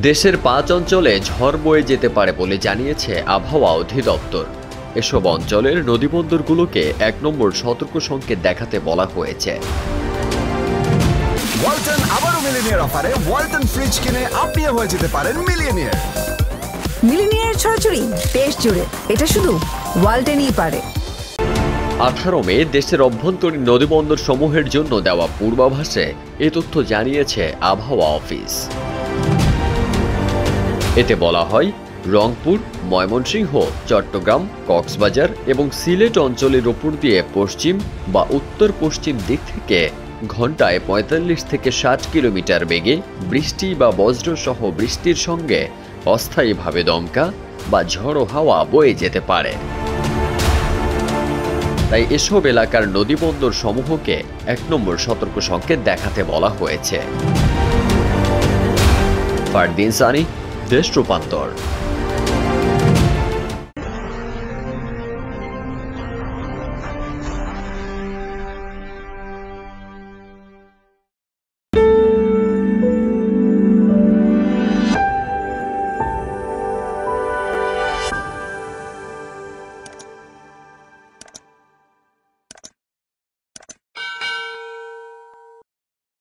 দেশের ৫ অঞ্চলে ঝড় বয়ে যেতে পারে বলে জানিয়েছে আবহাওয়া অধিদপ্তর। এসব অঞ্চলের নদীবন্দরগুলোকে ১ নম্বর সতর্ক সংকেত দেখাতে বলা হয়েছে। ওয়ালটন আবারও মিলিনিয়ার অফারে ওয়ালটন ফ্রিজ কিনে আপনিও হয়ে যেতে পারেন মিলিয়নিয়ার। মিলিনিয়ার ছড়াছড়ি দেশ জুড়ে, এটা শুধু ওয়ালটনই পারে। ১৮ মে দেশের অভ্যন্তরীণ নদীবন্দর সমূহের জন্য দেওয়া পূর্বাভাসে এ তথ্য জানিয়েছে আবহাওয়া অফিস। এতে বলা হয়, রংপুর, ময়মনসিংহ, চট্টগ্রাম, কক্সবাজার এবং সিলেট অঞ্চলের উপর দিয়ে পশ্চিম বা উত্তর পশ্চিম দিক থেকে ঘন্টায় ৪৫ থেকে ৬০ কিলোমিটার বেগে বৃষ্টি বা বজ্রসহ বৃষ্টির সঙ্গে অস্থায়ীভাবে দমকা বা ঝড়ো হাওয়া বয়ে যেতে পারে। তাই এসব এলাকার নদীবন্দর সমূহকে ১ নম্বর সতর্ক সংকেত দেখাতে বলা হয়েছে। ফারদিন সানি, দেশ রূপান্তর।